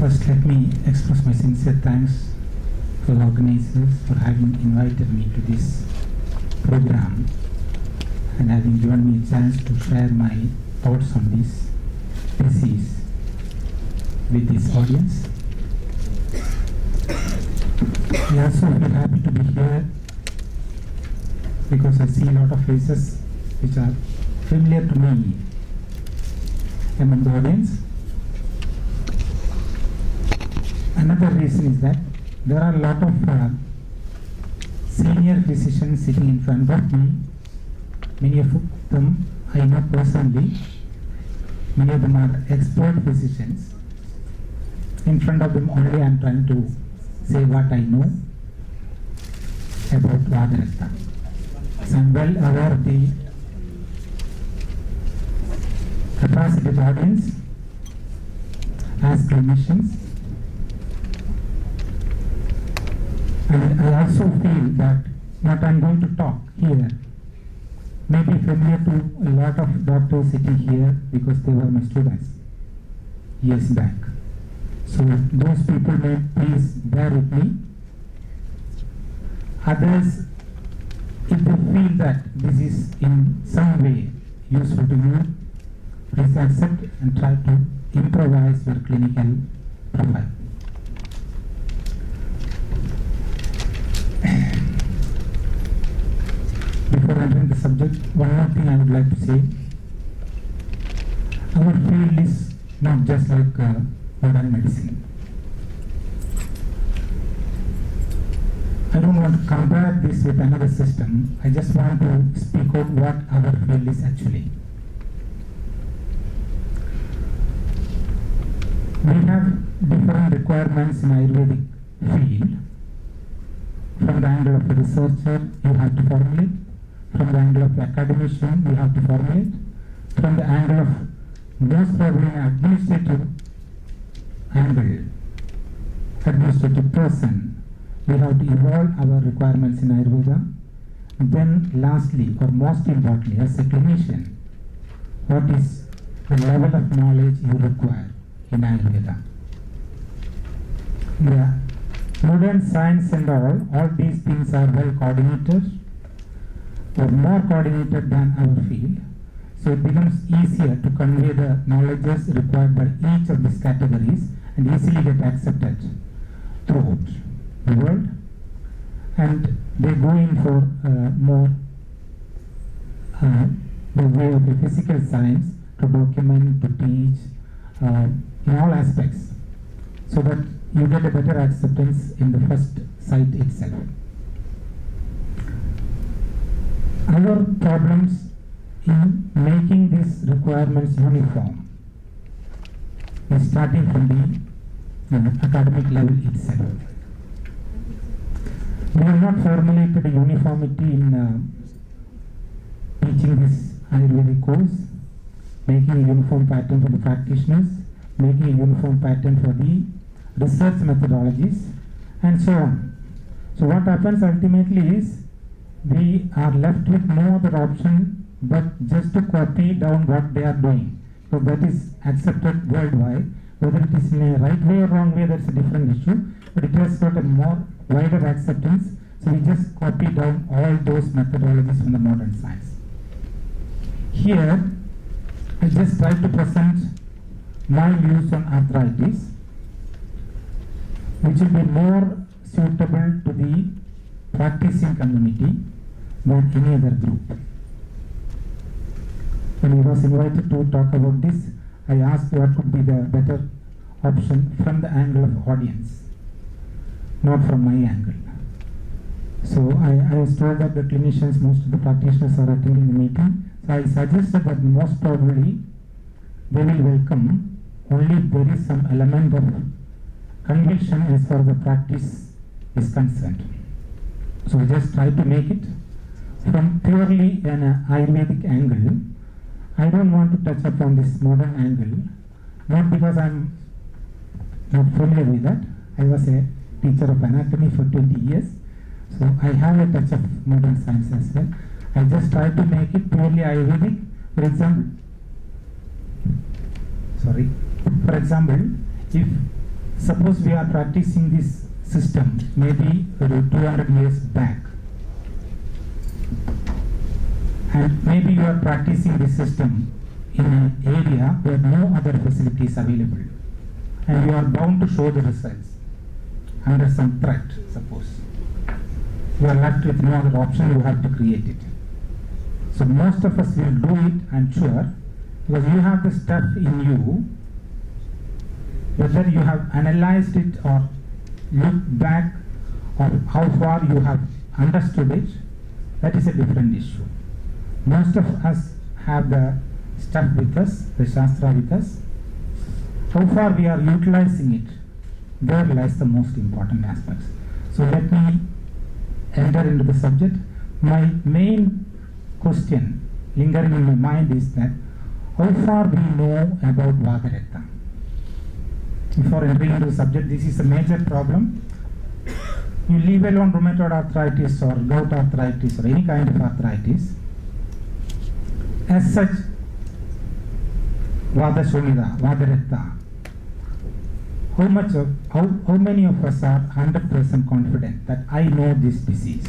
First, let me express my sincere thanks to the organizers for having invited me to this program and having given me a chance to share my thoughts on this disease with this audience. I also feel happy to be here because I see a lot of faces which are familiar to me among the audience. Another reason is that there are a lot of senior physicians sitting in front of me. Many of them I know personally. Many of them are expert physicians. In front of them only I am trying to say what I know about Vadarakta. So I am well aware of the capacity of the audience as clinicians. And I also feel that what I am going to talk here may be familiar to a lot of doctors sitting here because they were my students years back. So those people may please bear with me. Others, if they feel that this is in some way useful to you, please accept and try to improvise your clinical profile. Before entering the subject, one more thing I would like to say. Our field is not just like modern medicine. I don't want to compare this with another system. I just want to speak out what our field is actually. We have different requirements in Ayurvedic field. From the angle of a researcher, you have to formulate. From the angle of academician, you have to formulate. From the angle of most probably an administrative angle, administrative person, we have to evolve our requirements in Ayurveda. And then lastly, or most importantly, as a clinician, what is the level of knowledge you require in Ayurveda? The modern science and all these things are well coordinated or more coordinated than our field. So it becomes easier to convey the knowledges required by each of these categories and easily get accepted throughout the world. And they go in for more the way of the physical science to document, to teach in all aspects, so that you get a better acceptance in the first site itself. Our problems in making these requirements uniform is starting from the academic level itself. We have not formulated a uniformity in teaching this Ayurvedic course, making a uniform pattern for the practitioners, making a uniform pattern for the research methodologies, and so on. So what happens ultimately is we are left with no other option but just to copy down what they are doing. So that is accepted worldwide. Whether it is in a right way or wrong way, that's a different issue, but it has got a more wider acceptance. So we just copy down all those methodologies from the modern science. Here, I just try to present my views on arthritis, which will be more suitable to the practicing community than any other group. When I was invited to talk about this, I asked what could be the better option from the angle of audience, not from my angle. So I was told that the clinicians, most of the practitioners are attending the meeting. So I suggested that most probably they will welcome only if there is some element of conviction as far as the practice is concerned. So I just try to make it from purely an Ayurvedic angle. I don't want to touch upon this modern angle, not because I'm not familiar with that. I was a teacher of anatomy for 20 years, so I have a touch of modern science as well. I just try to make it purely Ayurvedic. For example, if Suppose we are practicing this system maybe 200 years back, and maybe you are practicing this system in an area where no other facility is available, and you are bound to show the results under some threat. Suppose you are left with no other option, you have to create it. So most of us will do it, I'm sure, because you have the stuff in you. Whether you have analyzed it or looked back or how far you have understood it, that is a different issue. Most of us have the stuff with us, the Shastra with us. How far we are utilizing it, there lies the most important aspects. So let me enter into the subject. My main question lingering in my mind is that how far we know about Vata. Before entering into the subject, this is a major problem. You leave alone rheumatoid arthritis or gout arthritis or any kind of arthritis. As such, Vata Shonida, Vata, how many of us are 100% confident that I know this disease?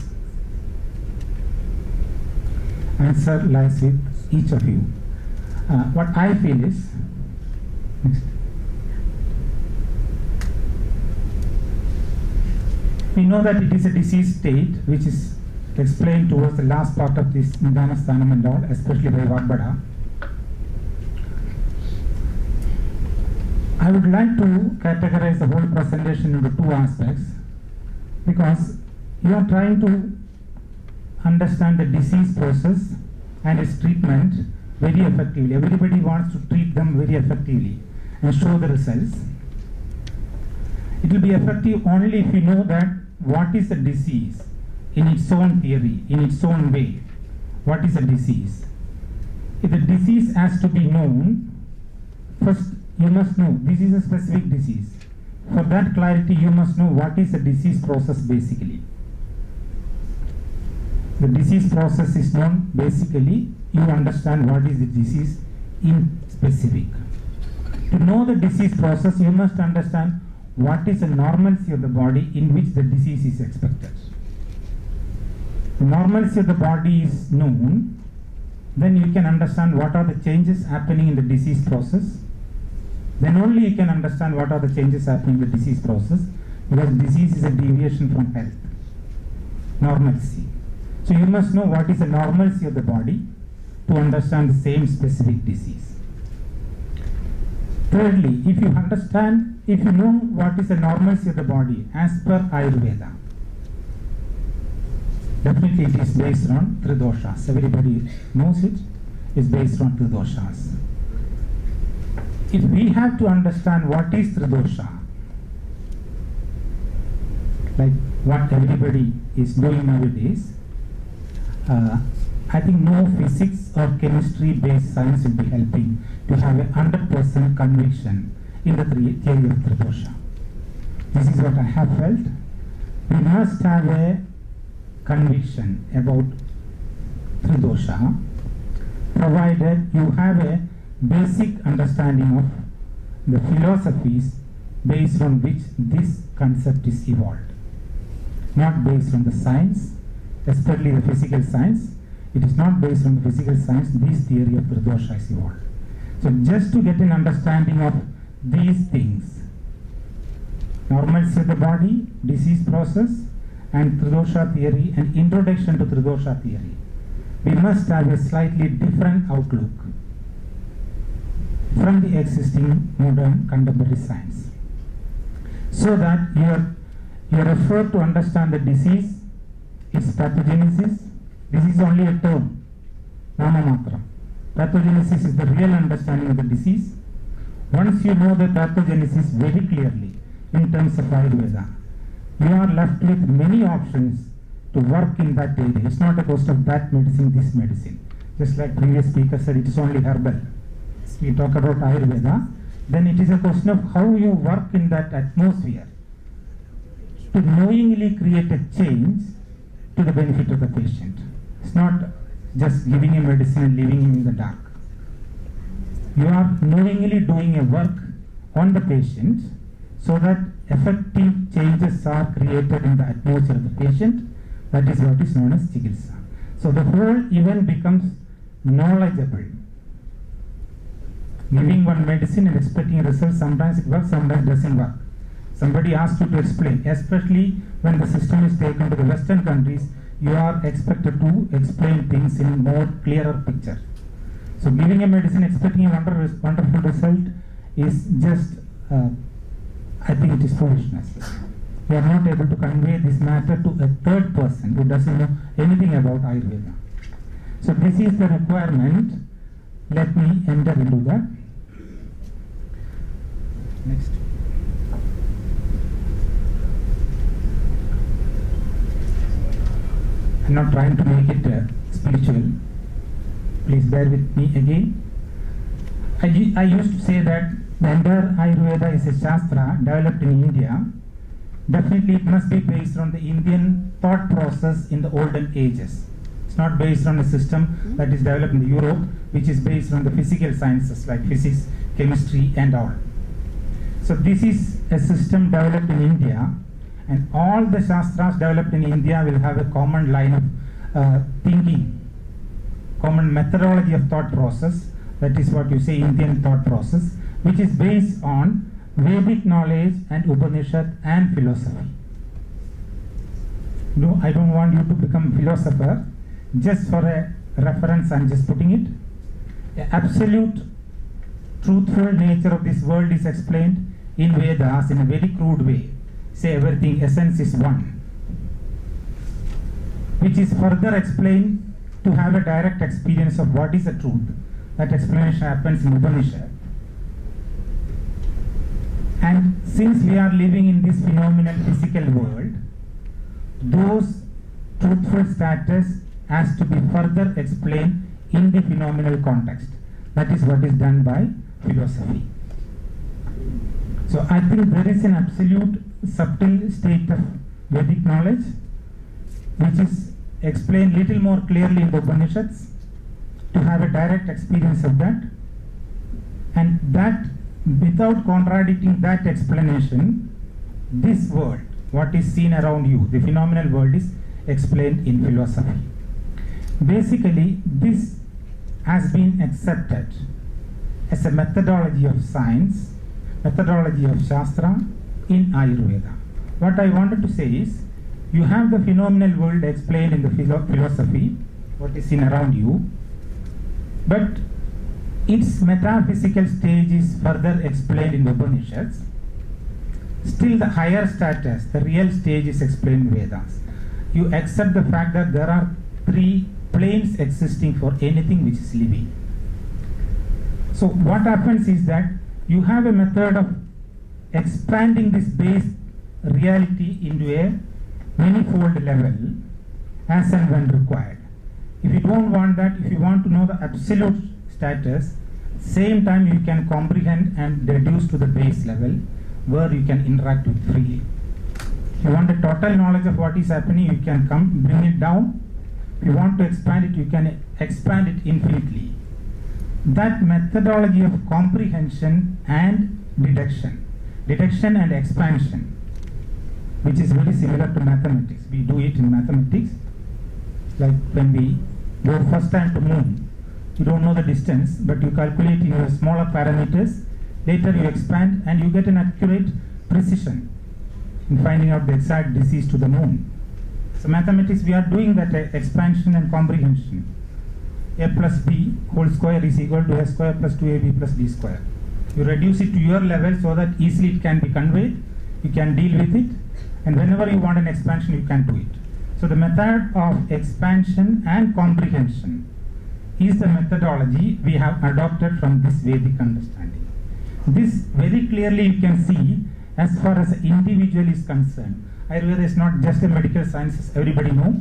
Answer lies with each of you. What I feel is, next. We know that it is a disease state which is explained towards the last part of this Nidana Sthanam and all, especially by Vagbada. I would like to categorize the whole presentation into two aspects, because you are trying to understand the disease process and its treatment very effectively. Everybody wants to treat them very effectively and show the results. It will be effective only if you know that what is a disease in its own theory, in its own way. What is a disease? If the disease has to be known, first you must know this is a specific disease. For that clarity, you must know what is the disease process basically. The disease process is known, basically you understand what is the disease in specific. To know the disease process, you must understand what is the normalcy of the body in which the disease is expected. The normalcy of the body is known, then you can understand what are the changes happening in the disease process. Then only you can understand what are the changes happening in the disease process, because disease is a deviation from health. Normalcy. So you must know what is the normalcy of the body to understand the same specific disease. Thirdly, if you know what is the normalcy of the body as per Ayurveda, definitely it is based on three doshas. Everybody knows it is based on three doshas. If we have to understand what is tridosha, like what everybody is doing nowadays, I think no physics or chemistry based science will be helping to have a 100% conviction in the theory of tridosha. This is what I have felt. We must have a conviction about tridosha, provided you have a basic understanding of the philosophies based on which this concept is evolved, not based on the science, especially the physical science. It is not based on the physical science. This theory of tridosha is evolved. So just to get an understanding of these things, normalcy of the body, disease process, and tridosha theory, and introduction to tridosha theory, we must have a slightly different outlook from the existing modern contemporary science, so that your effort to understand the disease, its pathogenesis, this is only a term, namamatra. Pathogenesis is the real understanding of the disease. Once you know the pathogenesis very clearly in terms of Ayurveda, you are left with many options to work in that area. It's not a question of that medicine, this medicine. Just like previous speaker said, it is only herbal. We talk about Ayurveda, then it is a question of how you work in that atmosphere to knowingly create a change to the benefit of the patient. It's not just giving a medicine and leaving him in the dark. You are knowingly doing a work on the patient so that effective changes are created in the atmosphere of the patient. That is what is known as chikitsa. So the whole event becomes knowledgeable. Giving one medicine and expecting a result, sometimes it works, sometimes it doesn't work. Somebody asks you to explain, especially when the system is taken to the Western countries, you are expected to explain things in a more clearer picture. So giving a medicine expecting a wonderful result is just, I think it is foolishness. We are not able to convey this matter to a third person who doesn't know anything about Ayurveda. So this is the requirement. Let me enter into that. Next. I'm not trying to make it spiritual. Please bear with me again. I used to say that the entire Ayurveda is a Shastra developed in India. Definitely it must be based on the Indian thought process in the olden ages. It's not based on a system that is developed in Europe, which is based on the physical sciences like physics, chemistry and all. So this is a system developed in India, and all the Shastras developed in India will have a common line of thinking, common methodology of thought process. That is what you say Indian thought process, which is based on Vedic knowledge and Upanishad and philosophy. No, I don't want you to become a philosopher. Just for a reference, I'm just putting it. The absolute truthful nature of this world is explained in Vedas in a very crude way. Say everything, essence is one. Which is further explained to have a direct experience of what is the truth. That explanation happens in Upanishad. And since we are living in this phenomenal physical world, those truthful status has to be further explained in the phenomenal context. That is what is done by philosophy. So I think there is an absolute subtle state of Vedic knowledge which is explained little more clearly in the Upanishads to have a direct experience of that, and that without contradicting that explanation, this world, what is seen around you, the phenomenal world, is explained in philosophy. Basically, this has been accepted as a methodology of science, methodology of Shastra in Ayurveda. What I wanted to say is, you have the phenomenal world explained in the philosophy, what is seen around you, but its metaphysical stage is further explained in the Upanishads. Still the higher status, the real stage, is explained in Vedas. You accept the fact that there are three planes existing for anything which is living. So what happens is that you have a method of expanding this base reality into a manifold level as and when required. If you don't want that, if you want to know the absolute status, same time you can comprehend and reduce to the base level where you can interact with freely. If you want a total knowledge of what is happening, you can bring it down. If you want to expand it, you can expand it infinitely. That methodology of comprehension and deduction and expansion, which is very similar to mathematics. We do it in mathematics. Like when we go first time to moon, you don't know the distance, but you calculate in your smaller parameters. Later you expand and you get an accurate precision in finding out the exact disease to the moon. So mathematics, we are doing that expansion and comprehension. A plus b whole square is equal to a square plus 2ab plus b square. You reduce it to your level so that easily it can be conveyed, you can deal with it, and whenever you want an expansion, you can do it. So the method of expansion and comprehension is the methodology we have adopted from this Vedic understanding. This very clearly you can see as far as the individual is concerned. Ayurveda is not just a medical science, as everybody know.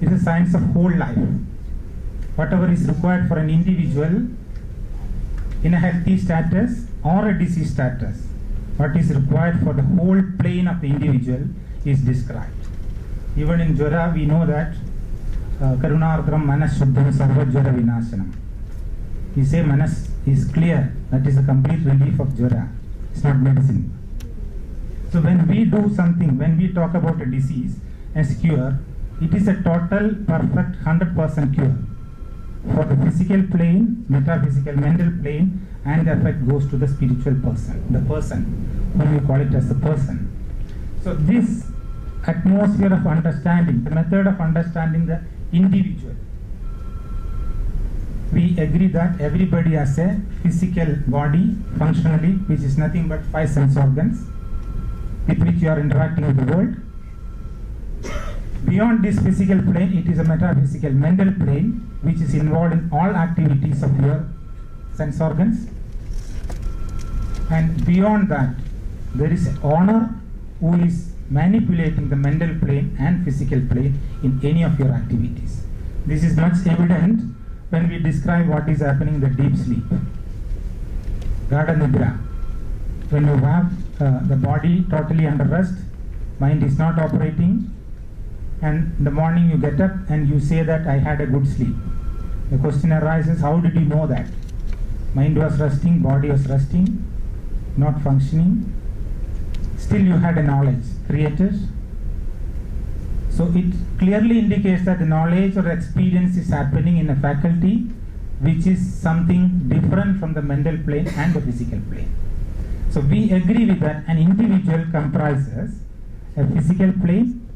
It is a science of whole life. Whatever is required for an individual in a healthy status or a disease status, what is required for the whole plane of the individual is described. Even in Jara, we know that Karunardram Manas Shuddham Sarva Jara Vinashanam. We say Manas is clear, that is a complete relief of Jara. It's not medicine. So when we do something, when we talk about a disease as cure, it is a total, perfect, 100% cure. For the physical plane, metaphysical, mental plane, and the effect goes to the spiritual person, the person, when we call it as the person. So this atmosphere of understanding, the method of understanding the individual, we agree that everybody has a physical body functionally, which is nothing but 5 sense organs with which you are interacting with the world. Beyond this physical plane, it is a metaphysical mental plane which is involved in all activities of your sense organs. And beyond that, there is an owner who is manipulating the mental plane and physical plane in any of your activities. This is much evident when we describe what is happening in the deep sleep. Gada Nidra. When you have the body totally under rest, mind is not operating, and in the morning you get up and you say that I had a good sleep. The question arises, how did you know that? Mind was resting, body was resting, not functioning. Still you had a knowledge created. So it clearly indicates that the knowledge or experience is happening in a faculty which is something different from the mental plane and the physical plane. So we agree with that an individual comprises a physical plane,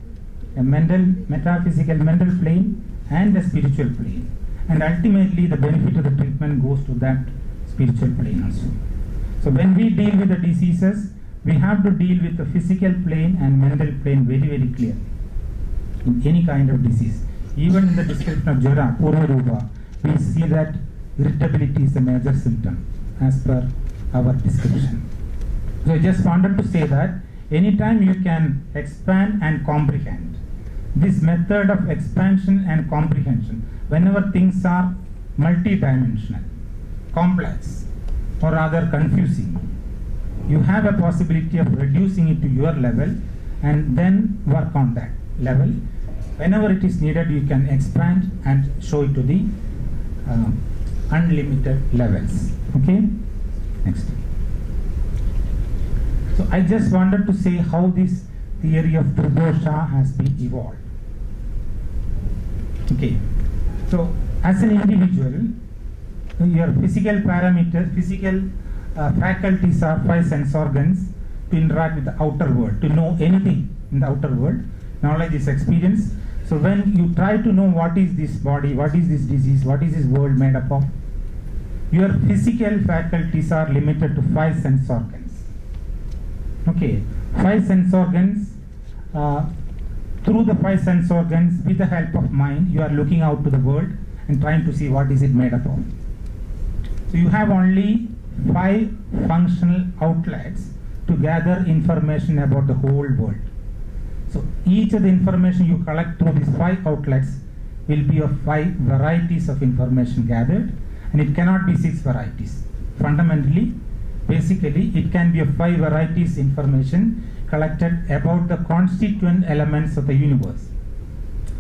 a metaphysical mental plane, and a spiritual plane. And ultimately the benefit of the treatment goes to that spiritual plane also. So when we deal with the diseases, we have to deal with the physical plane and mental plane very, very clearly. In any kind of disease. Even in the description of Jara, Purva Rupa, we see that irritability is a major symptom as per our description. So I just wanted to say that anytime you can expand and comprehend, this method of expansion and comprehension, whenever things are multidimensional, complex, or rather confusing, you have a possibility of reducing it to your level and then work on that level. Whenever it is needed, you can expand and show it to the unlimited levels. Okay? Next. So I just wanted to say how this theory of Tridosha has been evolved. Okay. So as an individual, your physical parameters, physical faculties are 5 sense organs to interact with the outer world, to know anything in the outer world. Knowledge is experience. So when you try to know what is this body, what is this disease, what is this world made up of, your physical faculties are limited to 5 sense organs. Okay, 5 sense organs, through the 5 sense organs, with the help of mind, you are looking out to the world and trying to see what is it made up of. So you have only 5 functional outlets to gather information about the whole world. So each of the information you collect through these 5 outlets will be of 5 varieties of information gathered, and it cannot be 6 varieties. Fundamentally, basically, it can be of 5 varieties information collected about the constituent elements of the universe.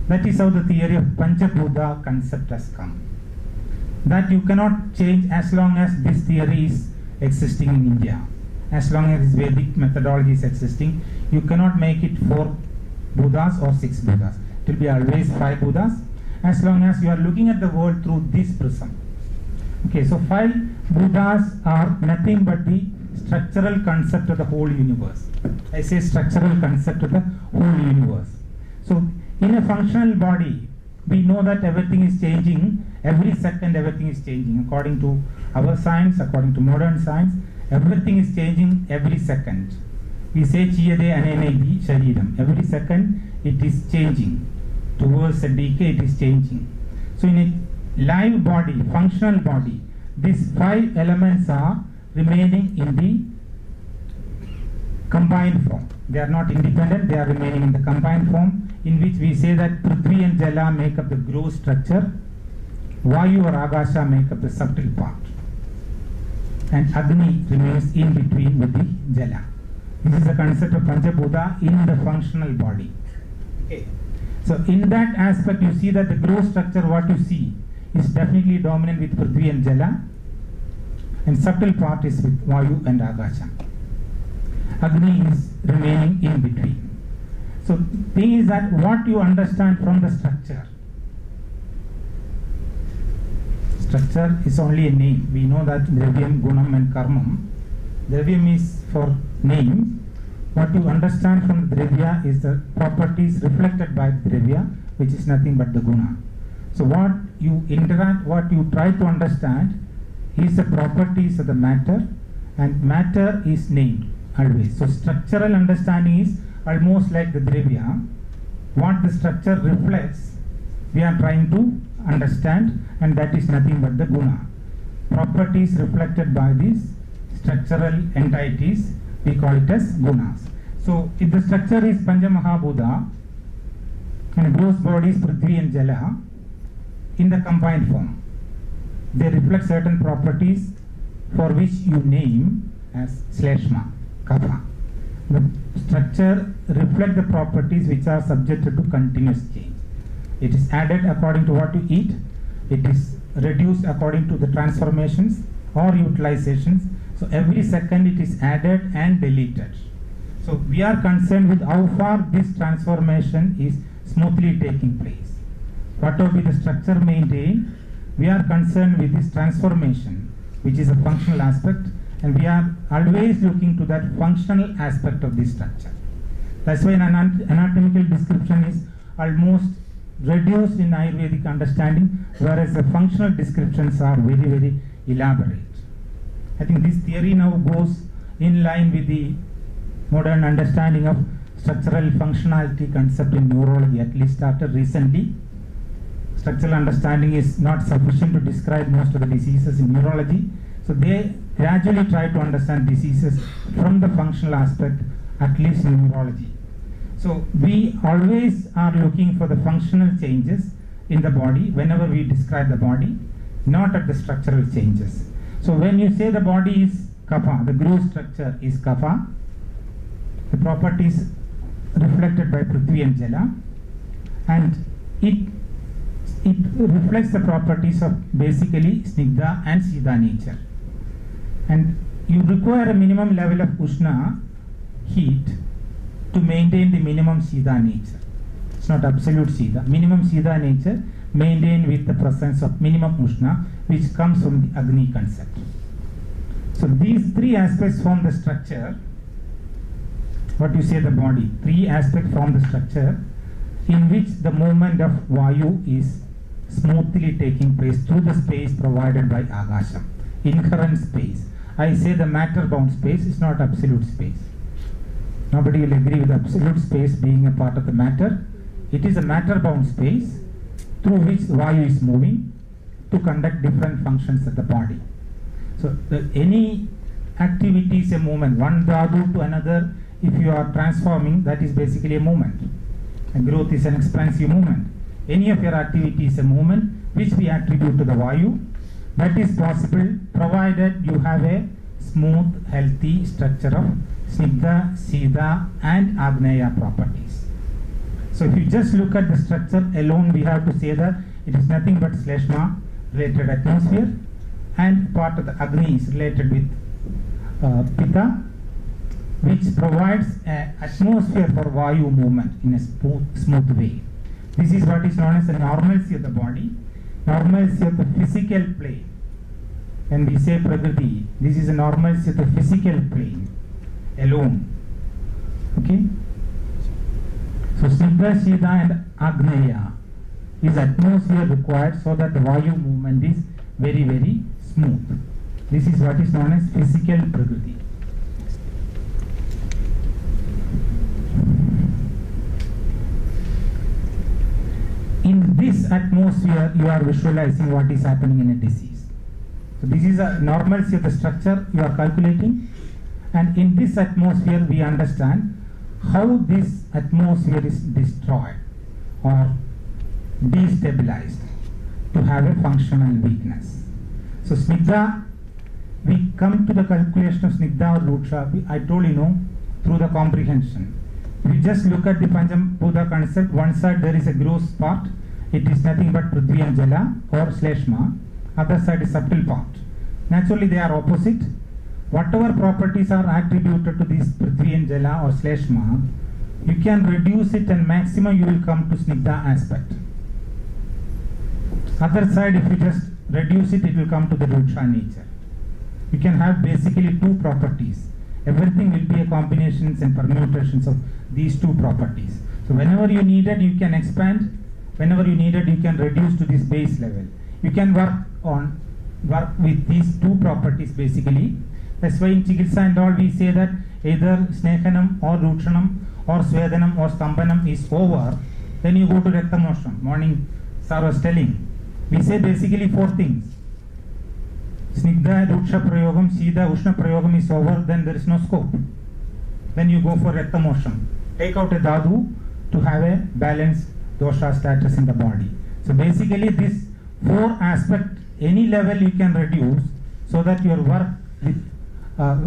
That is how the theory of Panchabhuta concept has come. That you cannot change as long as this theory is existing in India. As long as this Vedic methodology is existing, you cannot make it 4 Buddhas or 6 Buddhas. It will be always 5 Buddhas, as long as you are looking at the world through this prism. Okay, so 5 Buddhas are nothing but the structural concept of the whole universe. I say structural concept of the whole universe. So in a functional body, we know that everything is changing. Every second everything is changing. According to our science, according to modern science, everything is changing every second. We say Chiyade Anenegi Shariram. Every second it is changing. Towards a decay it is changing. So in a live body, functional body, these 5 elements are remaining in the combined form. They are not independent, they are remaining in the combined form, in which we say that Prithvi and Jala make up the gross structure, Vayu or Akasha make up the subtle part, and Agni remains in between with the Jala. This is the concept of Panchabhuta in the functional body. Okay. So in that aspect, you see that the gross structure, what you see, is definitely dominant with Prithvi and Jala, and subtle part is with Vayu and Akasha. Agni is remaining in between. So thing is that what you understand from the structure. Structure is only a name. We know that Dravyam, Gunam and Karmam. Dravyam is for name. What you understand from the Dravya is the properties reflected by the Dravya, which is nothing but the Guna. So what you interact, what you try to understand is the properties of the matter, and matter is named always. So structural understanding is almost like the Dravya. What the structure reflects, we are trying to understand, and that is nothing but the Guna. Properties reflected by these structural entities, we call it as Gunas. So if the structure is Panchamahabhuta and gross bodies Prithvi and Jala in the combined form, they reflect certain properties for which you name as Shleshma, Kapha. The structure reflects the properties which are subjected to continuous change. It is added according to what you eat. It is reduced according to the transformations or utilizations. So every second it is added and deleted. So we are concerned with how far this transformation is smoothly taking place. Whatever be the structure maintained, we are concerned with this transformation, which is a functional aspect, and we are always looking to that functional aspect of this structure. That's why an anatomical description is almost reduced in Ayurvedic understanding, whereas the functional descriptions are very, very elaborate. I think this theory now goes in line with the modern understanding of structural functionality concept in neurology, at least started recently. Structural understanding is not sufficient to describe most of the diseases in neurology. So they gradually try to understand diseases from the functional aspect, at least in neurology. So we always are looking for the functional changes in the body whenever we describe the body, not at the structural changes. So when you say the body is Kapha, the gross structure is Kapha, the properties reflected by Prithvi and Jala, and it reflects the properties of basically Snigdha and Siddha nature. And you require a minimum level of Ushna, heat, to maintain the minimum Siddha nature. It's not absolute Siddha. Minimum Siddha nature maintained with the presence of minimum Ushna, which comes from the Agni concept. So these three aspects form the structure. What you say the body, three aspects form the structure in which the movement of Vayu is smoothly taking place through the space provided by Agasham, inherent space. I say the matter bound space is not absolute space. Nobody will agree with absolute space being a part of the matter. It is a matter bound space through which Vayu is moving to conduct different functions of the body. So any activity is a movement, one dhatu to another. If you are transforming, that is basically a movement. And growth is an expansive movement. Any of your activity is a movement which we attribute to the Vayu. That is possible provided you have a smooth, healthy structure of Snigdha, Siddha and Agneya properties. So if you just look at the structure alone, we have to say that it is nothing but Shleshma related atmosphere, and part of the Agni is related with Pitta, which provides an atmosphere for Vayu movement in a smooth way. This is what is known as the normalcy of the body, normalcy of the physical plane. When we say Prakriti, this is a normalcy of the physical plane alone. Okay? So Snigdha, Siddha and Agneya is atmosphere required so that the Vayu movement is very, very smooth. This is what is known as physical Prakriti. In this atmosphere, you are visualizing what is happening in a disease. So this is a normalcy of the structure you are calculating, and in this atmosphere we understand how this atmosphere is destroyed or destabilized to have a functional weakness. So Snigdha, we come to the calculation of Snigdha or Luksha, I told you, through the comprehension. If you just look at the Panchabhuta concept, one side there is a gross part, it is nothing but Prithvi and Jala or Shleshma, other side is subtle part. Naturally they are opposite. whatever properties are attributed to this Prithvi and Jala or Shleshma, you can reduce it and maximum you will come to Snigdha aspect. Other side, if you just reduce it, it will come to the Ruksha nature. You can have basically two properties. Everything will be a combinations and permutations of these two properties. So whenever you need it, you can expand. Whenever you need it, you can reduce to this base level. You can work with these two properties basically. That's why in Chikitsa and all we say that either Snehanam or Rukshanam or Swedanam or Stambanam is over, then you go to Rektamosham. Morning sir was telling. We say basically four things. Snigdha, Ruksha Prayogam, Sida, Ushna Prayogam is over, then there is no scope. Then you go for Rektamosham. Take out a Dhatu to have a balanced dosha status in the body. So basically this four aspect, any level you can reduce so that your work with,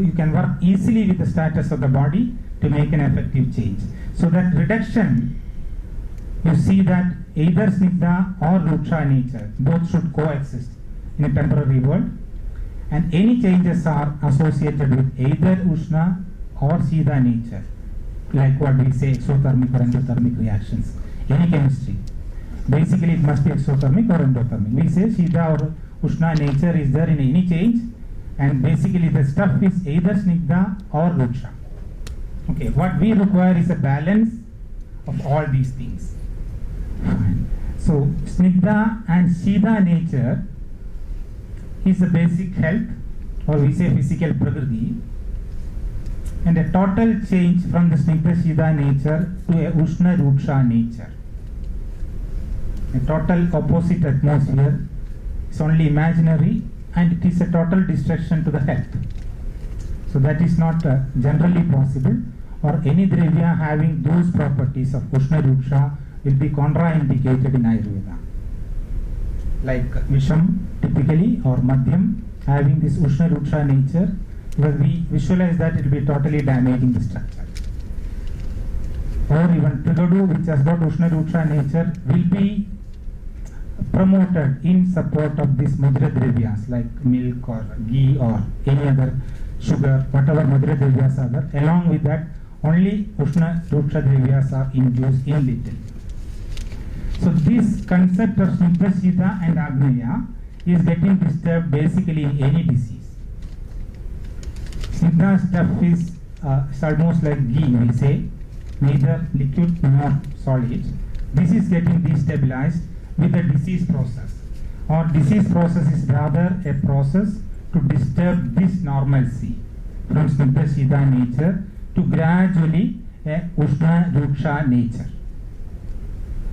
you can work easily with the status of the body to make an effective change. So that reduction, you see that either Snigdha or Ruksha nature, both should coexist in a temporary world, and any changes are associated with either Ushna or Sida nature, like what we say exothermic or endothermic reactions, any chemistry. Basically it must be exothermic or endothermic. We say Sida or Ushna nature is there in any change, and basically the stuff is either Snigdha or Ruksha. Okay, what we require is a balance of all these things. Fine. So Snigdha and Sida nature is a basic health, or we say physical prakriti, and a total change from the Snigdha Sida nature to a Ushna Ruksha nature. A total opposite atmosphere is only imaginary, and it is a total destruction to the health. So that is not generally possible, or any dravya having those properties of Ushna Ruksha will be contraindicated in Ayurveda. Like Visham typically, or Madhyam having this Ushna Ruksha nature, because we visualize that it will be totally damaging the structure. Or even Trigadu, which has got Ushna Ruksha nature, will be promoted in support of these Madhura Dravyas like milk or ghee or any other sugar, whatever Madhura Dravyas are there. Along with that, only Ushna Ruksha Dravyas are induced in little. So this concept of Snigdha, Sida and Agneya is getting disturbed basically in any disease. Snigdha stuff is almost like ghee, we say, neither liquid nor solid. This is getting destabilized with the disease process. Or disease process is rather a process to disturb this normalcy from Snigdha, Sida nature to gradually a Ushna Ruksha nature.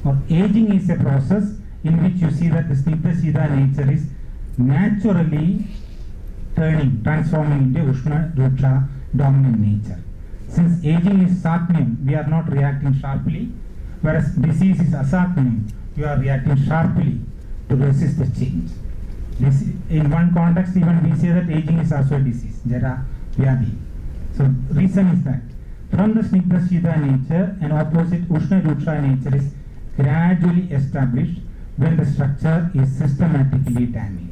Or aging is a process in which you see that the Snigdha Sida nature is naturally transforming into Ushna Ruksha dominant nature. Since aging is Satmyam, we are not reacting sharply, whereas disease is Asatmyam, you are reacting sharply to resist the change. In one context, even we say that aging is also a disease, Jara, Vyadhi. So reason is that from the Snigdha Sida nature, an opposite Ushna Ruksha nature is gradually established when the structure is systematically damaged.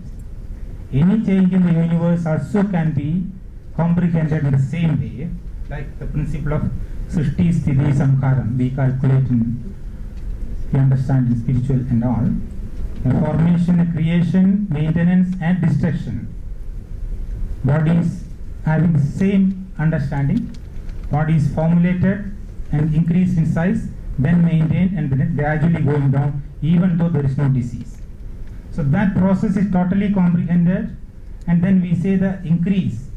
Any change in the universe also can be comprehended in the same way, like the principle of Srishti Sthiti Samharam, we calculate in, we understand in spiritual and all. The formation, creation, maintenance and destruction. Bodies having the same understanding, bodies formulated and increase in size, then maintained and then gradually going down even though there is no disease. So that process is totally comprehended, and then we say the increase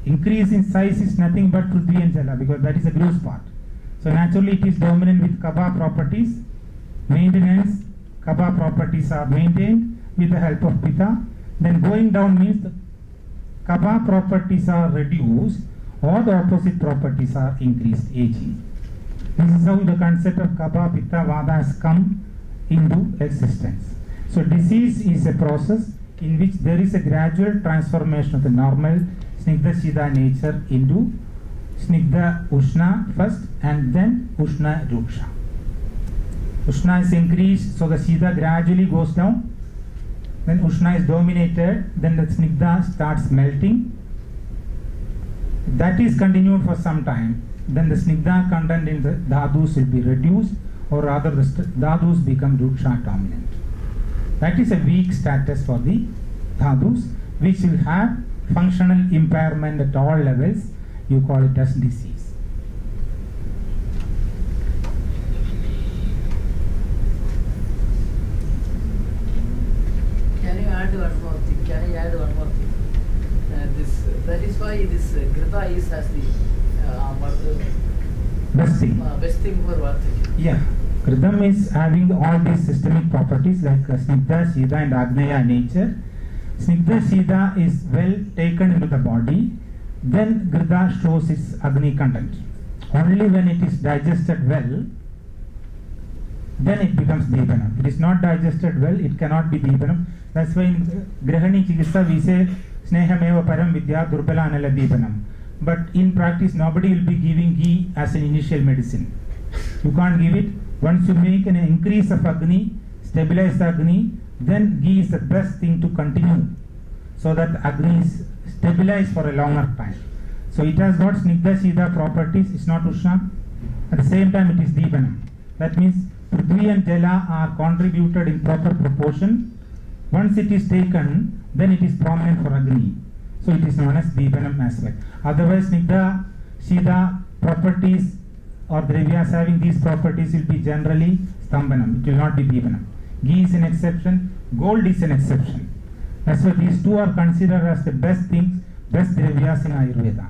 in size is nothing but Prithvi and Jala, because that is a gross part. So naturally it is dominant with Kapha properties. Maintenance, Kapha properties are maintained with the help of Pitta. Then going down means the Kapha properties are reduced or the opposite properties are increased, aging. This is how the concept of Kapha, Pitta, Vata has come into existence. So disease is a process in which there is a gradual transformation of the normal Snigdha Sida nature into Snigdha Ushna first and then Ushna Ruksha. Ushna is increased, so the Sida gradually goes down. Then Ushna is dominated, then the Snigdha starts melting. That is continued for some time, then the snigdha content in the dhadus will be reduced, or rather the dhadus become ruksha dominant. That is a weak status for the dhadus, which will have functional impairment at all levels. You call it as disease. Can you add one more thing? That is why this Grita is as the Best thing. Best thing for Vartaki. Yeah. Kridam is having all these systemic properties like Snigdha, Shida and Agneya nature. Snigdha, Shida is well taken into the body. Then Grita shows its Agni content. Only when it is digested well, then it becomes Deepanam. If it is not digested well, it cannot be Deepanam. That's why in Grahani Chikitsa we say Snehameva Param Vidya Durbala Anala Deepanam. But in practice, nobody will be giving ghee as an initial medicine. You can't give it. Once you make an increase of Agni, stabilize the Agni, then ghee is the best thing to continue, so that the Agni is stabilized for a longer time. So it has got Snigdha Shida properties. It's not Ushna. At the same time, it is Deepanam. That means Prithvi and Jala are contributed in proper proportion. Once it is taken, then it is prominent for Agni. So it is known as Deepanam aspect. Otherwise, Snigdha Shida properties or Dravyas having these properties will be generally Stambanam. It will not be Deepanam. Ghee is an exception. Gold is an exception. That's why these two are considered as the best things, best Dravyas in Ayurveda.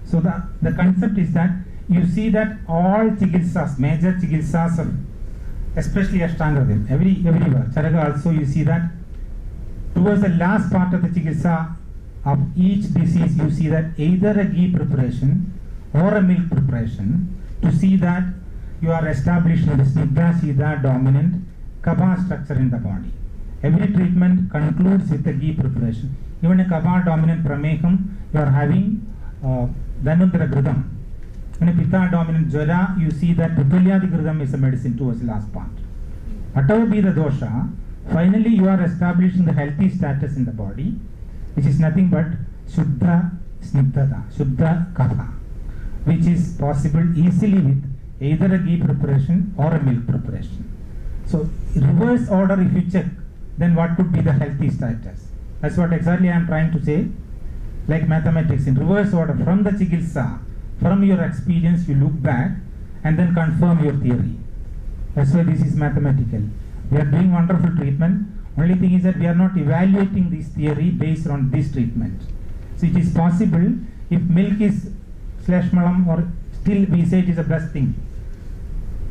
So the concept is that you see that all Chikitsas, major Chikitsas of especially Ashtanga, everywhere, Charaga also you see that towards the last part of the Chikitsa of each disease, you see that either a ghee preparation or a milk preparation to see that you are establishing the Snigdha Shida dominant Kapha structure in the body. Every treatment concludes with a ghee preparation. Even a Kapha dominant Pramekam, you are having Dhanvantara Gridam. When a Pitta dominant Jara, you see that Pitulyadi Gridam is a medicine towards the last part. Whatever be the dosha, finally you are establishing the healthy status in the body, which is nothing but Shuddha Snigdhata, Shuddha Kapha, which is possible easily with either a ghee preparation or a milk preparation. So, reverse order if you check, then what could be the healthy status? That's what exactly I am trying to say. Like mathematics, in reverse order, from the Chikitsa, from your experience, you look back and then confirm your theory. That's why this is mathematical. We are doing wonderful treatment. Only thing is that we are not evaluating this theory based on this treatment. So it is possible if milk is Slashmalam, or still we say it is the best thing.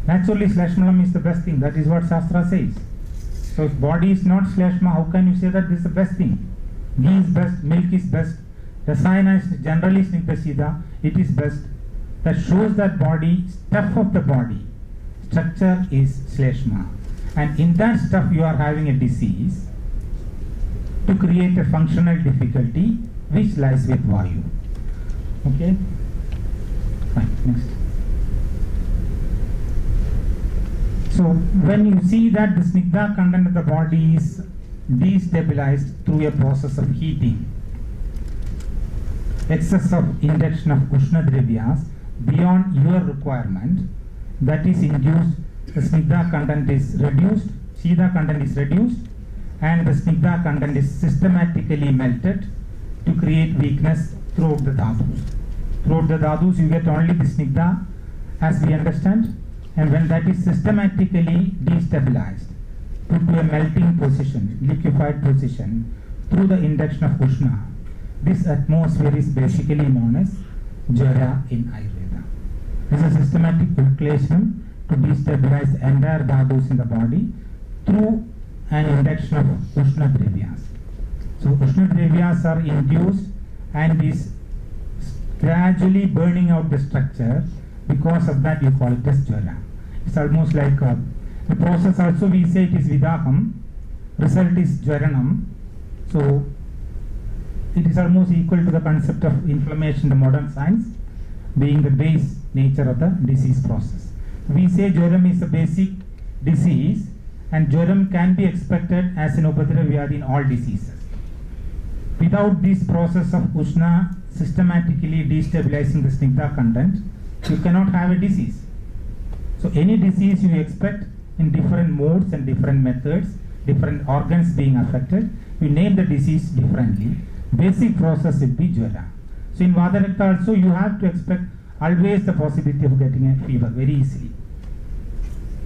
Naturally Slashmalam is the best thing. That is what Shastra says. So if body is not Slashma, how can you say that this is the best thing? Ghee is best, milk is best, Rasayana is generally Snigdha Shida, it is best. That shows that body, stuff of the body, structure is Slashma. And in that stuff you are having a disease to create a functional difficulty which lies with Vayu. Okay? Fine, next. So when you see that the Snigdha content of the body is destabilized through a process of heating, excess of induction of Ushna Dravyas beyond your requirement, that is induced, the Snigdha content is reduced, Shida content is reduced, and the Snigdha content is systematically melted to create weakness throughout the Dhadus. Throughout the Dhadus you get only the Snigdha as we understand, and when that is systematically destabilized, put to a melting position, liquefied position, through the induction of Ushna, this atmosphere is basically known as Jara in Ayurveda. This is a systematic calculation to destabilize the entire dhadus in the body through an induction of Ushna Dravyas. So Ushna Dravyas are induced and is gradually burning out the structure. Because of that you call it as Jara. It's almost like the process also we say it is Vidaham, result is Jwaranam. So it is almost equal to the concept of inflammation in the modern science, being the base nature of the disease process. We say Jwaram is the basic disease, and Jwaram can be expected as an Upadra Vyadi in all diseases. without this process of Ushna systematically destabilizing the Snigdha content, you cannot have a disease. So any disease you expect in different modes and different methods, different organs being affected, you name the disease differently. Basic process will be Jwara. So in Vata Rakta also you have to expect always the possibility of getting a fever very easily.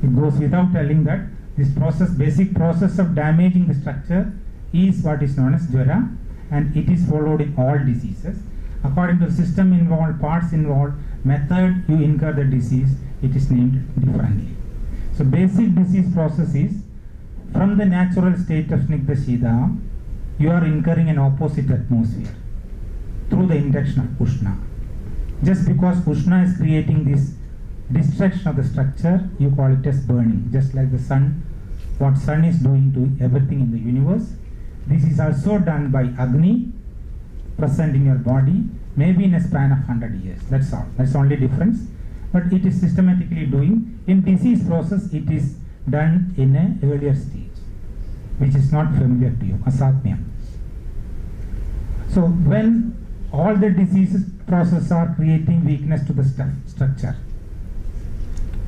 It goes without telling that this process, basic process of damaging the structure is what is known as Jwara, and it is followed in all diseases. According to the system involved, parts involved, method you incur the disease, it is named differently. So basic disease process is from the natural state of Snigdha Shida, you are incurring an opposite atmosphere through the induction of Ushna. Just because Ushna is creating this destruction of the structure, you call it as burning. Just like the sun, what sun is doing to everything in the universe, this is also done by Agni present in your body, maybe in a span of 100 years. That's all. That's the only difference. But it is systematically doing. In disease process, it is done in an earlier stage, which is not familiar to you, asatmya. So when all the diseases process are creating weakness to the structure,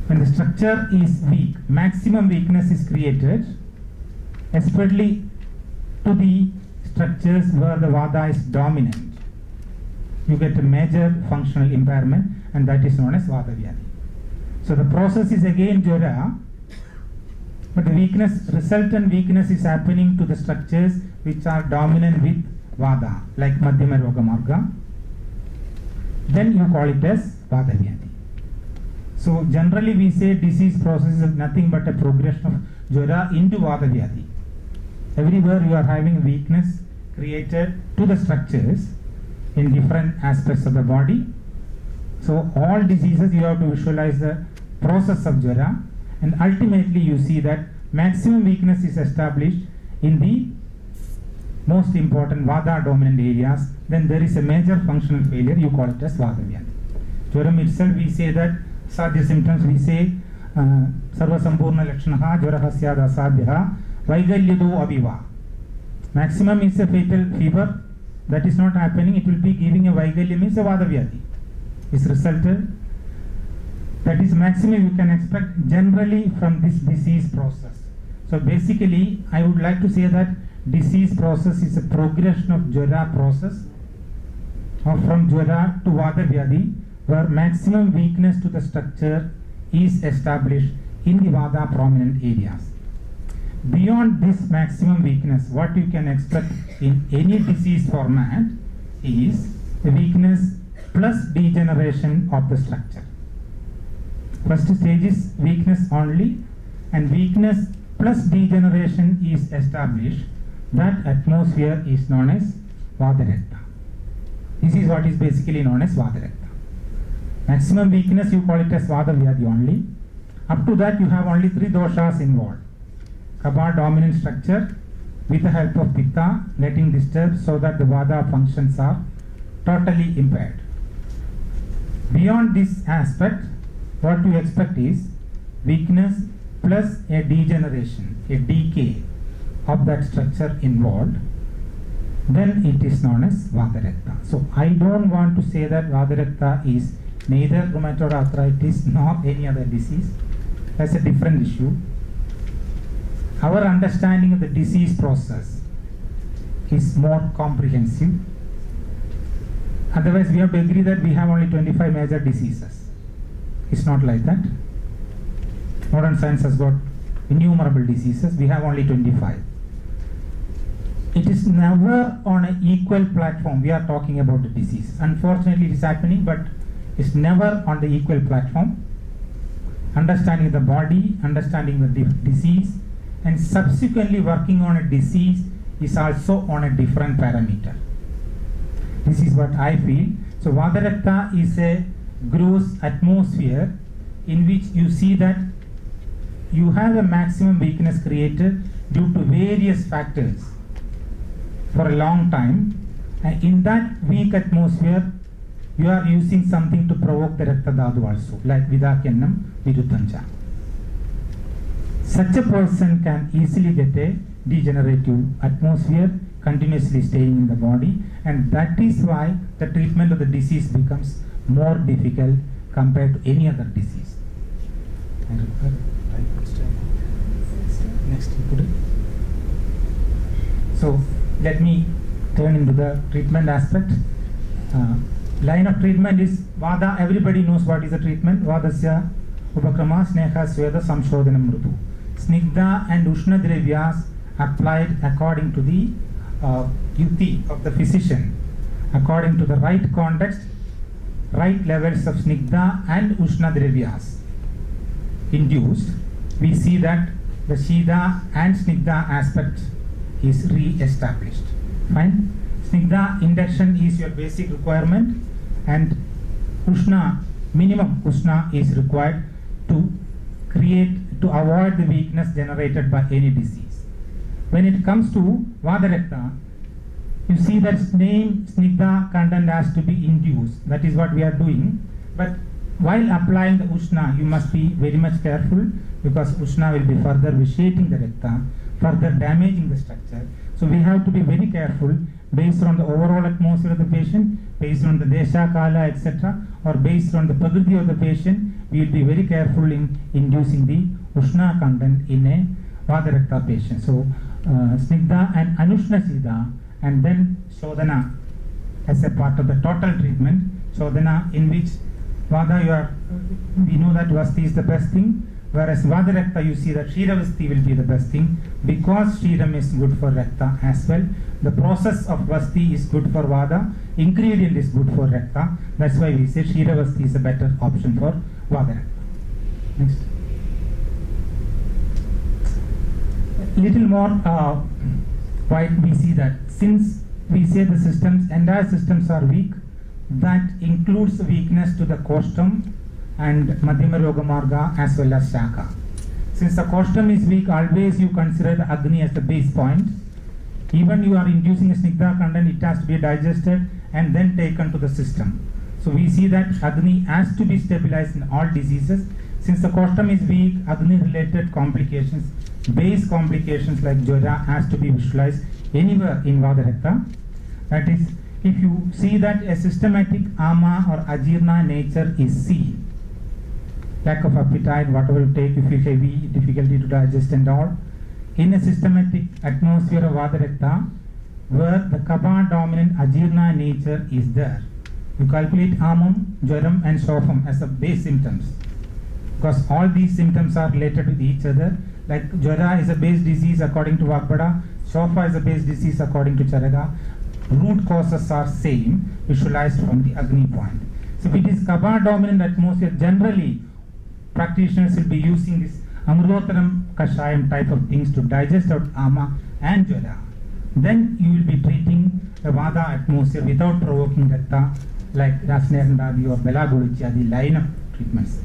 when the structure is weak, maximum weakness is created, especially to the structures where the Vata is dominant. You get a major functional impairment, and that is known as Vata Vyadhi. So the process is again Jwara, but the weakness, resultant weakness is happening to the structures which are dominant with Vata, like Madhyama Roga Marga. Then you call it as Vata Vyadhi. So generally we say disease process is nothing but a progression of Jwara into Vata Vyadhi. Everywhere you are having weakness created to the structures in different aspects of the body. So all diseases you have to visualize the process of Jwara, and ultimately you see that maximum weakness is established in the most important Vata dominant areas. Then there is a major functional failure, you call it as Vata Vyadhi. Jwaram itself, we say that Sadhya symptoms, we say Sarva Sampurna Lakshanaha Jwaraha Syad Asadhyaha Vaigalyado Aviva. Maximum is a fatal fever. That is not happening. It will be giving a Vaigalya, means a Vata Vyadhi. Is resulted. That is maximum you can expect generally from this disease process. So basically, I would like to say that disease process is a progression of Jwara process, or from Jwara to Vata Vyadhi, where maximum weakness to the structure is established in the Vata prominent areas. Beyond this maximum weakness, what you can expect in any disease format is the weakness plus degeneration of the structure. First stage is weakness only, and weakness plus degeneration is established. That atmosphere is known as Vata Rakta. This is what is basically known as Vata Rakta. Maximum weakness you call it as Vata Vyadhi only. Up to that you have only 3 doshas involved. Kapha dominant structure with the help of Pitta getting disturbed so that the Vata functions are totally impaired. Beyond this aspect, what you expect is weakness plus a degeneration, a decay of that structure involved. Then it is known as Vata Rakta. So I don't want to say that Vata Rakta is neither rheumatoid arthritis nor any other disease. That's a different issue. Our understanding of the disease process is more comprehensive. Otherwise, we have to agree that we have only 25 major diseases. It's not like that. Modern science has got innumerable diseases. We have only 25. It is never on an equal platform. We are talking about the disease. Unfortunately, it is happening, but it's never on the equal platform. Understanding the body, understanding the disease, and subsequently working on a disease is also on a different parameter. This is what I feel. So Vata Rakta is a gross atmosphere in which you see that you have a maximum weakness created due to various factors for a long time, and in that weak atmosphere you are using something to provoke the Rakta Dhatu also, like Vidakyanam, Vidutancha. Such a person can easily get a degenerative atmosphere continuously staying in the body, and that is why the treatment of the disease becomes more difficult compared to any other disease. Next, you put it. So let me turn into the treatment aspect. Line of treatment is Vada. Everybody knows what is the treatment. Vadasya Upakrama Sneha Sweda Samshodhanam Mrutu. Snigdha and Ushna Dravyas applied according to the yuti of the physician, according to the right context, right levels of Snigdha and Ushna Dravyas induced. We see that the Shida and Snigdha aspect is re-established. Fine. Snigdha induction is your basic requirement, and Ushna, minimum Ushna is required to avoid the weakness generated by any disease. When it comes to Vadarekta, you see that name Snigdha content has to be induced. That is what we are doing. But while applying the Ushna, you must be very much careful, because Ushna will be further vitiating the Rekta, further damaging the structure. So we have to be very careful based on the overall atmosphere of the patient, based on the Desha, Kala, etc., or based on the Prakriti of the patient. We will be very careful in inducing the Ushna content in a Vadarekta patient. So Snigdha and Anushna Shida, and then Shodhana as a part of the total treatment. Shodhana, in which Vada, we know that Vasti is the best thing, whereas Vadarekta, you see that Shiravasti will be the best thing, because Shiram is good for Rekta as well. The process of Vasti is good for Vada, ingredient is good for Rekta. That's why we say Shiravasti is a better option for Vadarekta. Next. Little more why we see that, since we say the systems, entire systems are weak, that includes weakness to the Koshtam and Madhyama Yoga Marga as well as Shaka. Since the Koshtam is weak, always you consider the Agni as the base point. Even you are inducing a Snigdha content, it has to be digested and then taken to the system. So we see that Agni has to be stabilized in all diseases. Since the Koshtam is weak, Agni related complications, base complications like Jara has to be visualized anywhere in Vadarekta. That is, if you see that a systematic ama or ajirna nature is seen, lack of appetite, whatever you take, you feel heavy, difficulty to digest and all, in a systematic atmosphere of Vadarekta, where the Kapha dominant ajirna nature is there, you calculate amam, jaram and shofam as the base symptoms, because all these symptoms are related with each other. Like Jara is a base disease according to Vagbada, Shofa is a base disease according to Charaga. Root causes are same, visualized from the Agni point. So if it is Kapha dominant atmosphere, generally practitioners will be using this Amrudotaram Kashayam type of things to digest out Ama and Jara. Then you will be treating the Vada atmosphere without provoking Rekta, like Rasnerandadi or Belaguluchi, the line of treatments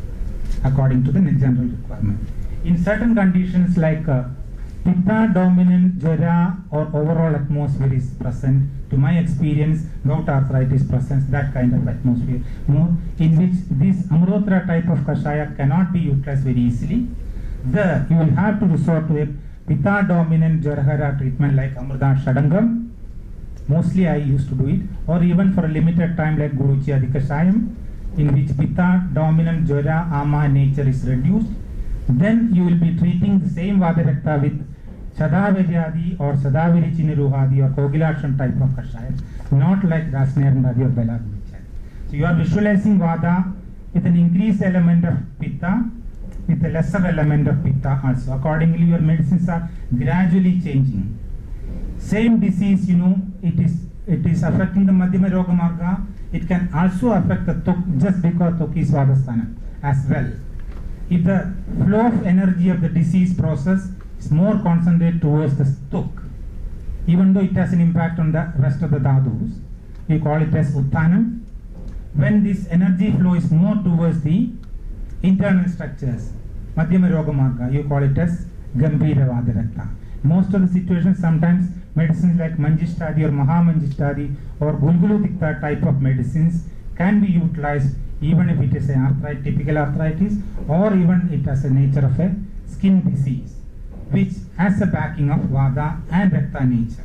according to the general requirement. In certain conditions like Pitta dominant Jara or overall atmosphere is present, to my experience, gout arthritis presents that kind of atmosphere, in which this Amrotra type of Kashaya cannot be utilized very easily. There you will have to resort to a Pitta dominant Jarahara treatment like Amrita Shadangam. Mostly I used to do it, or even for a limited time like Guruchi Adi Kashayam, in which Pitta dominant Jara Ama nature is reduced. Then you will be treating the same Vadarekta with Sadaviryadi or Sadaviri Chiniruhadi or Kogilakshan type of Kashayam, not like Rasnerandadi or Belaguluchadi. So you are visualizing Vada with an increased element of Pitta, with a lesser element of Pitta also. Accordingly, your medicines are gradually changing. Same disease, it is affecting the Madhyama Yoga Marga. It can also affect the Tuk, just because Tuk is Vadasthana as well. If the flow of energy of the disease process is more concentrated towards the Tuk, even though it has an impact on the rest of the Dhadus, we call it as Uttanam. When this energy flow is more towards the internal structures, Madhyama Yoga Marga, you call it as Gambhira Vadarekta. Most of the situations, sometimes medicines like Manjishtadi or Mahamanjishtadi or Gulgulu Dikta type of medicines can be utilized even if it is an typical arthritis, or even it has a nature of a skin disease, which has a backing of Vada and Rekta nature.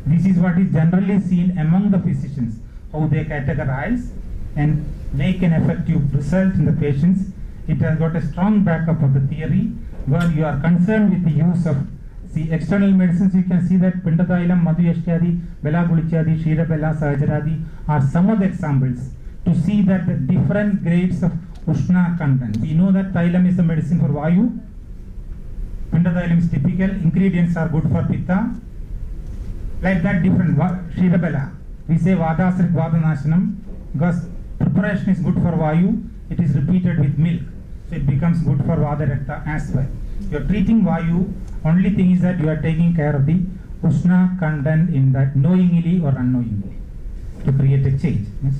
This is what is generally seen among the physicians, how they categorize and make an effective result in the patients. It has got a strong backup of the theory where you are concerned with the use of external medicines. You can see that Pindatailam, Madhyashyadi, Bela Gulichadi, Shira Bela, Sahajaradi are some of the examples to see that the different grades of Ushna content. We know that Thailam is the medicine for Vayu. Pindatailam is typical. Ingredients are good for Pitta. Like that different. Shira Bela. We say Vadasrik Vadanashanam because preparation is good for Vayu. It is repeated with milk. So it becomes good for Vada Rakta as well. You are treating Vayu. Only thing is that you are taking care of the Ushna content in that knowingly or unknowingly to create a change. Yes,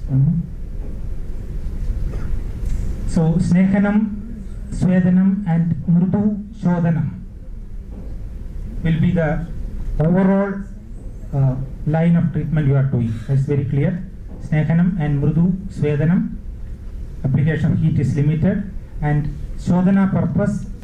so Snehanam, Swedanam and Mrudu Shodhanam will be the overall line of treatment you are doing. That's very clear. Snehanam and Mrudu Swedanam. Application of heat is limited and Shodhana purpose